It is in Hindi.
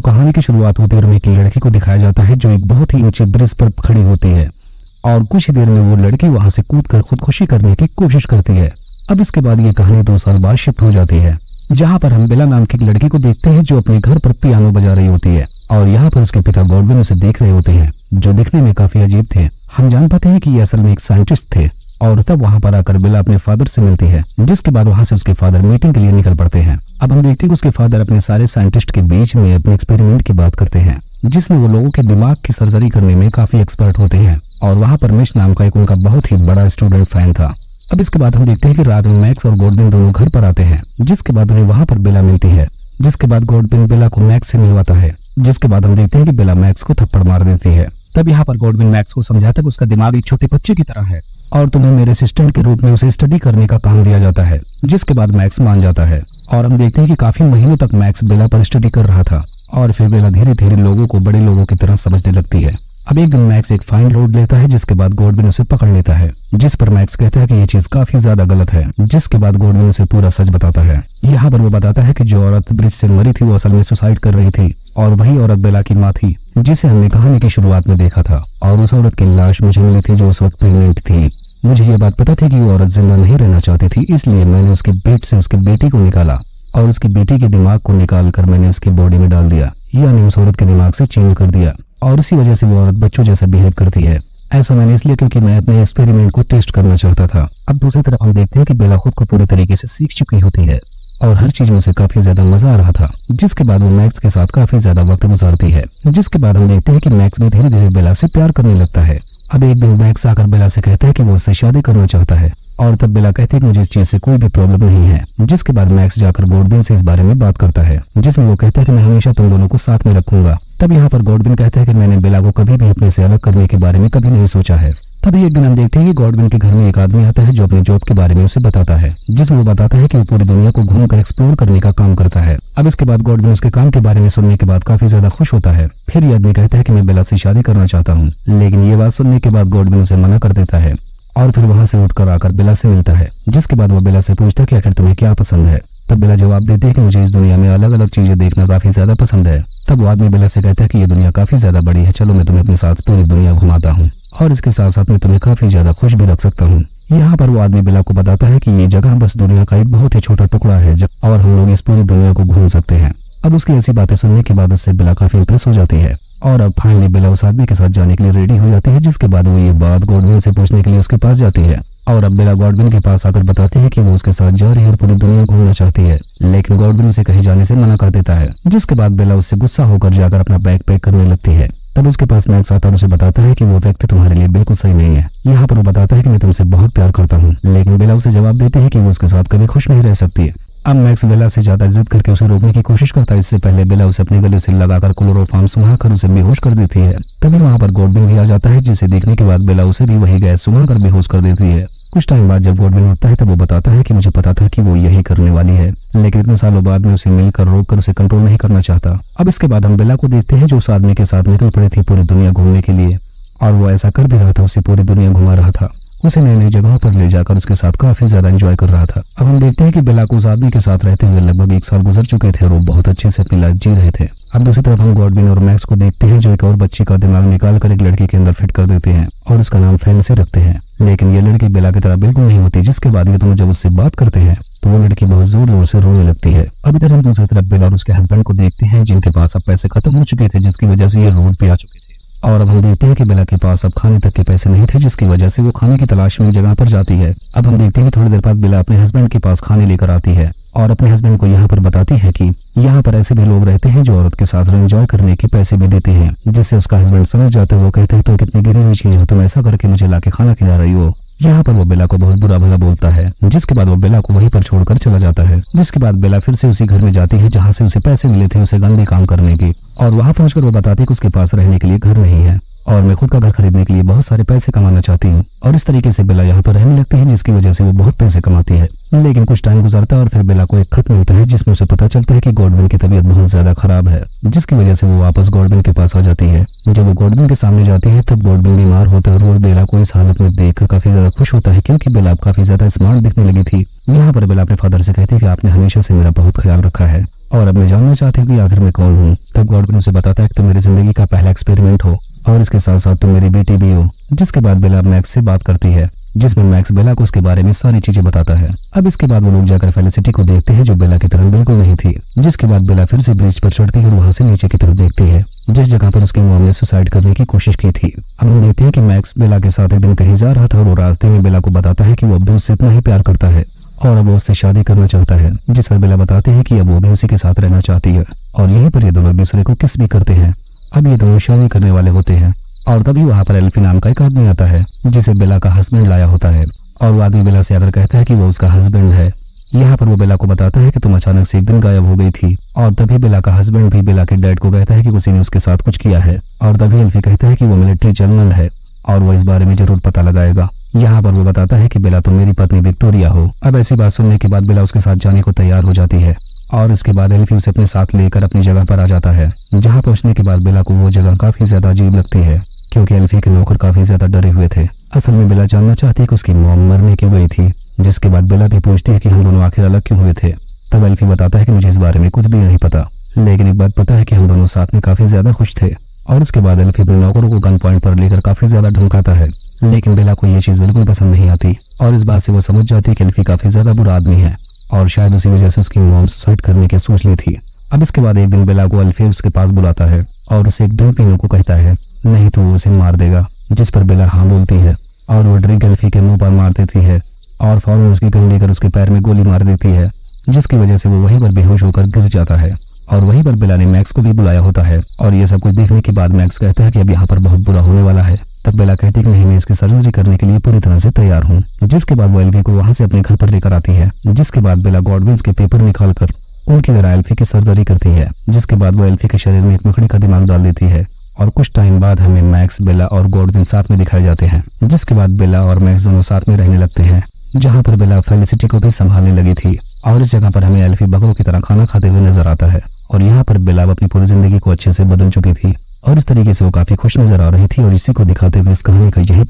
कहानी की शुरुआत होती है और एक लड़की को दिखाया जाता है जो एक बहुत ही ऊंचे ब्रिज पर खड़ी होती है और कुछ ही देर में वो लड़की वहां से कूदकर खुदकुशी करने की कोशिश करती है। अब इसके बाद ये कहानी 2 साल बाद शिफ्ट हो जाती है, जहाँ पर हम बेला नाम की एक लड़की को देखते हैं जो अपने घर पर पियानो बजा रही होती है और यहाँ पर उसके पिता गॉडविन उसे देख रहे होते हैं, जो दिखने में काफी अजीब थे। हम जान पाते हैं कि ये असल में एक साइंटिस्ट थे और तब वहां पर आकर बेला अपने फादर से मिलती है, जिसके बाद वहां से उसके फादर मीटिंग के लिए निकल पड़ते हैं। अब हम देखते हैं कि उसके फादर अपने सारे साइंटिस्ट के बीच में अपने एक्सपेरिमेंट की बात करते हैं, जिसमें वो लोगों के दिमाग की सर्जरी करने में काफी एक्सपर्ट होते हैं और वहां पर मिश नाम का एक उनका बहुत ही बड़ा स्टूडेंट फैन था। अब इसके बाद हम देखते हैं कि रात में मैक्स और गॉडविन दोनों घर पर आते हैं, जिसके बाद उन्हें वहां पर बेला मिलती है, जिसके बाद गॉडविन बेला को मैक्स से मिलवाता है, जिसके बाद हम देखते हैं कि बेला मैक्स को थप्पड़ मार देती है। तब यहाँ पर गॉडविन मैक्स को समझाता है कि उसका दिमाग एक छोटे बच्चे की तरह है और तुम्हें मेरे असिस्टेंट के रूप में उसे स्टडी करने का काम दिया जाता है, जिसके बाद मैक्स मान जाता है और हम देखते हैं कि काफी महीनों तक मैक्स बेला पर स्टडी कर रहा था और फिर बेला धीरे धीरे लोगों को बड़े लोगों की तरह समझने लगती है। अब एक दिन मैक्स एक फाइन रोड लेता है, जिसके बाद गॉडविन उसे पकड़ लेता है, जिस पर मैक्स कहता है कि ये चीज काफी ज्यादा गलत है, जिसके बाद गॉडविन उसे पूरा सच बताता है। यहाँ पर वो बताता है कि जो औरत ब्रिज से मरी थी वो असल में सुसाइड कर रही थी और वही औरत बेला की माँ थी, जिसे हमने कहानी की शुरुआत में देखा था और उस औरत की लाश मुझे मिली थी जो उस वक्त प्रेग्नेंट थी। मुझे ये बात पता थी कि वो औरत जिंदा नहीं रहना चाहती थी, इसलिए मैंने उसके पेट से उसकी बेटी को निकाला और उसकी बेटी के दिमाग को निकाल कर मैंने उसकी बॉडी में डाल दिया, यानी उस औरत के दिमाग से चेंज कर दिया और इसी वजह से वो औरत बच्चों जैसा बिहेव करती है। ऐसा मैंने इसलिए क्योंकि मैं अपने एक्सपेरिमेंट को टेस्ट करना चाहता था। अब दूसरी तरफ हम देखते हैं कि बेला खुद को पूरी तरीके से सीख चुकी होती है और हर चीज में उसे काफी ज्यादा मजा आ रहा था, जिसके बाद वो मैक्स के साथ काफी ज्यादा वक्त गुजारती है, जिसके बाद हम देखते हैं कि मैक्स भी धीरे धीरे बेला से प्यार करने लगता है। अब एक दिन मैक्स आकर बेला से कहता है कि वो उससे शादी करना चाहता है और तब बेला कहती है कि मुझे इस चीज से कोई भी प्रॉब्लम नहीं है, जिसके बाद मैक्स जाकर गॉडविन से इस बारे में बात करता है, जिसमें वो कहता है कि मैं हमेशा तुम दोनों को साथ में रखूंगा। तब यहाँ पर गॉडविन कहता है कि मैंने बेला को कभी भी अपने से अलग करने के बारे में कभी नहीं सोचा है। तभी एक दिन हम देखते हैं कि गॉडविन के घर में एक आदमी आता है जो अपनी जॉब के बारे में उसे बताता है, जिसमें वो बताता है कि वो पूरी दुनिया को घूमकर एक्सप्लोर करने का काम करता है। अब इसके बाद गॉडविन उसके काम के बारे में सुनने के बाद काफी ज्यादा खुश होता है। फिर ये आदमी कहता है कि मैं बेला से शादी करना चाहता हूँ, लेकिन ये बात सुनने के बाद गॉडविन उसे मना कर देता है और फिर वहां से उठकर आकर बेला से मिलता है, जिसके बाद वो बेला से पूछता है कि आखिर तुम्हें क्या पसंद है। तब बेला जवाब देती है कि मुझे इस दुनिया में अलग अलग चीजें देखना काफी ज्यादा पसंद है। तब वो आदमी बेला से कहता है कि ये दुनिया काफी ज्यादा बड़ी है, चलो मैं तुम्हें अपने साथ पूरी दुनिया घुमाता हूँ और इसके साथ साथ मैं तुम्हें काफी ज्यादा खुश भी रख सकता हूँ। यहाँ पर वो आदमी बेला को बताता है कि ये जगह बस दुनिया का एक बहुत ही छोटा टुकड़ा है और हम लोग इस पूरी दुनिया को घूम सकते हैं। अब उसकी ऐसी बातें सुनने के बाद उससे बेला काफी इंप्रेस हो जाती है और अब फाइनली बेला उस आदमी के साथ जाने के लिए रेडी हो जाती है, जिसके बाद वो ये बात गॉडविन से पूछने के लिए उसके पास जाती है और अब बेला गॉडविन के पास आकर बताती है कि वो उसके साथ जा रही है और पूरी दुनिया घूमना चाहती है, लेकिन गॉडविन उसे कहीं जाने से मना कर देता है, जिसके बाद बेला उससे गुस्सा होकर जाकर अपना बैग पैक करने लगती है। तब उसके पास मैक्स आता है और उसे बताता है कि वो व्यक्ति तुम्हारे लिए बिल्कुल सही नहीं है। यहाँ पर वो बताता है कि मैं तुमसे बहुत प्यार करता हूँ, लेकिन बेला उसे जवाब देती है कि वो उसके साथ कभी खुश नहीं रह सकती। अब मैक्स बेला से ज्यादा जिद करके उसे रोकने की कोशिश करता है, इससे पहले बेला उसे अपने गले से लगाकर क्लोरोफॉर्म सुंघाकर उसे बेहोश कर देती है। तभी वहां पर गॉडविन भी आ जाता है, जिसे देखने के बाद बेला उसे भी वही गैस सुंघाकर बेहोश कर देती है। कुछ टाइम बाद जब गॉडविन उठता है तब वो बताता है कि मुझे पता था कि वो यही करने वाली है, लेकिन इतने सालों बाद में उसे मिलकर रोककर उसे कंट्रोल नहीं करना चाहता। अब इसके बाद हम बेला को देखते हैं जो उस आदमी के साथ निकल पड़ी थी पूरी दुनिया घूमने के लिए और वो ऐसा कर भी रहा था, उसे पूरी दुनिया घुमा रहा था, उसे नई नई जगहों पर ले जाकर उसके साथ काफी ज्यादा एंजॉय कर रहा था। अब हम देखते हैं कि बेला को उस आदमी के साथ रहते हुए लगभग 1 साल गुजर चुके थे और वो बहुत अच्छे से अपनी लाइफ जी रहे थे। अब दूसरी तरफ हम गॉडविन और मैक्स को देखते हैं जो एक और बच्ची का दिमाग निकाल कर एक लड़की के अंदर फिट कर देते हैं और उसका नाम फैंसी रखते हैं, लेकिन ये लड़की बेला की तरह बिल्कुल नहीं होती, जिसके बाद ये दोनों जब उससे बात करते हैं तो वो लड़की बहुत जोर जोर से रोने लगती है। अब इधर हम दूसरी तरफ बेला और उसके हस्बैंड को देखते हैं जिनके पास अब पैसे खत्म हो चुके थे, जिसकी वजह से ये रोड पे आ चुके थे और अब हम देखते हैं कि बेला के पास अब खाने तक के पैसे नहीं थे, जिसकी वजह से वो खाने की तलाश में जगह पर जाती है। अब हम देखते हैं कि थोड़ी देर बाद बेला अपने हस्बैंड के पास खाने लेकर आती है और अपने हस्बैंड को यहाँ पर बताती है कि यहाँ पर ऐसे भी लोग रहते हैं जो औरत के साथ एंजॉय करने के पैसे भी देते हैं, जिससे उसका हस्बैंड समझ जाता है। वो कहते हैं तो कितनी गिरी हुई चीज हो, तुम ऐसा करके मुझे लाके खाना खिला रही हो। यहाँ पर वो बेला को बहुत बुरा भला बोलता है, जिसके बाद वो बेला को वहीं पर छोड़कर चला जाता है, जिसके बाद बेला फिर से उसी घर में जाती है जहाँ से उसे पैसे मिले थे उसे गंदे काम करने की और वहाँ पहुंचकर वो बताती है कि उसके पास रहने के लिए घर नहीं है और मैं खुद का घर खरीदने के लिए बहुत सारे पैसे कमाना चाहती हूँ और इस तरीके से बेला यहाँ पर रहने लगती है, जिसकी वजह से वो बहुत पैसे कमाती है। लेकिन कुछ टाइम गुजरता है और फिर बेला को एक खत मिलता है जिसमें उसे पता चलता है कि गॉडविन की तबीयत बहुत ज्यादा खराब है, जिसकी वजह से वो वापस गॉडविन के पास आ जाती है। जब वो गॉडविन के सामने जाती है तब गॉडविन बीमार होता है और वो बेला को इस हालत में देखकर काफी ज्यादा खुश होता है, क्योंकि बेला काफी ज्यादा स्मार्ट दिखने लगी थी। यहाँ पर बेला अपने फादर से कहती है कि आपने हमेशा से मेरा बहुत ख्याल रखा है और अब मैं जानना चाहती हूँ कि आखिर मैं कौन हूँ। तब गॉडविन उसे बताता है कि तुम मेरी जिंदगी का पहला एक्सपेरिमेंट हो और इसके साथ साथ तुम मेरी बेटी भी हो। जिसके बाद बेला मैक्स से बात करती है, जिसमें मैक्स बेला को उसके बारे में सारी चीजें बताता है। अब इसके बाद वो लोग जाकर फेलिसिटी को देखते हैं, जो बेला की तरह बिल्कुल नहीं थी। जिसके बाद बेला फिर से ब्रिज पर चढ़ती है और वहां से नीचे की तरफ देखती है, जिस जगह पर उसकी मॉम ने सुसाइड करने की कोशिश की थी। अब हम देखते हैं कि मैक्स बेला के साथ एक दिन कहीं जा रहा था और वो रास्ते में बेला को बताता है कि वो अब भी उससे इतना ही प्यार करता है और अब वो उससे शादी करना चाहता है। जिस पर बेला बताती है कि अब वो भी उसी के साथ रहना चाहती है और यहीं पर ये दोनों एक दूसरे को किस भी करते हैं। अब ये दोनों शादी करने वाले होते हैं और तभी वहां पर एल्फी नाम का एक आदमी आता है, जिसे बेला का हस्बैंड लाया होता है। और वो आदमी बेला से आकर कहता है कि वो उसका हस्बैंड है। यहाँ पर वो बेला को बताता है कि तुम अचानक से एक दिन गायब हो गई थी। और तभी बेला का हस्बैंड भी बेला के डैड को कहता है कि उसी ने उसके साथ कुछ किया है। और तभी एल्फी कहता है कि वो मिलिट्री जनरल है और वो इस बारे में जरूर पता लगाएगा। यहाँ पर वो बताता है कि बेला तुम मेरी पत्नी विक्टोरिया हो। अब ऐसी बात सुनने के बाद बेला उसके साथ जाने को तैयार हो जाती है और इसके बाद एल्फी उसे अपने साथ लेकर अपनी जगह पर आ जाता है। जहाँ पहुंचने के बाद बेला को वो जगह काफी ज्यादा अजीब लगती है, क्योंकि एल्फी के नौकर काफी ज्यादा डरे हुए थे। असल में बेला जानना चाहती है कि उसकी मॉम मरने क्यों गई थी। जिसके बाद बेला भी पूछती है कि हम दोनों आखिर अलग क्यों हुए थे। तब एल्फी बताता है कि मुझे इस बारे में कुछ भी नहीं पता, लेकिन एक बात पता है कि हम दोनों साथ में काफी ज्यादा खुश थे। और इसके बाद एल्फी अपने नौकरों को गन पॉइंट पर लेकर काफी ज्यादा धमकाता है, लेकिन बेला को ये चीज बिल्कुल पसंद नहीं आती और इस बात से वो समझ जाती है कि एल्फी काफी ज्यादा बुरा आदमी है और शायद उसी वजह से उसकी मॉम सुसाइड करने की सोच ली थी। अब इसके बाद एक दिन बेला को एल्फी उसके पास बुलाता है और उसे एक ड्रिंक पीने को कहता है, नहीं तो वो उसे मार देगा। जिस पर बेला हाँ बोलती है और वो ड्रिंक एल्फी के मुंह पर मार देती है और फौरन उसकी गन लेकर उसके पैर में गोली मार देती है, जिसकी वजह से वो वहीं पर बेहोश होकर गिर जाता है। और वहीं पर बेला ने मैक्स को भी बुलाया होता है और ये सब कुछ देखने के बाद मैक्स कहता है कि अब यहाँ पर बहुत बुरा होने वाला है। तब बेला कहती है कि नहीं, मैं इसकी सर्जरी करने के लिए पूरी तरह से तैयार हूँ। जिसके बाद वो एल्फी को वहां से अपने घर पर लेकर आती है। जिसके बाद बेला गॉडविन्स के पेपर निकालकर उनकी तरह एल्फी की सर्जरी करती है। जिसके बाद वो एल्फी के शरीर में एक मकड़ी का दिमाग डाल देती है और कुछ टाइम बाद हमें मैक्स, बेला और गॉडविन साथ में दिखाए जाते हैं। जिसके बाद बेला और मैक्स दोनों साथ में रहने लगते हैं, जहाँ पर बेला फेलिसिटी को भी संभालने लगी थी। और इस जगह पर हमें एल्फी बकरों की तरह खाना खाते हुए नजर आता है और यहाँ पर बेला अपनी पूरी जिंदगी को अच्छे से बदल चुकी थी और इस तरीके से वो काफी खुश नजर आ रही थी। और इसी को दिखाते हुए इस कहानी का यही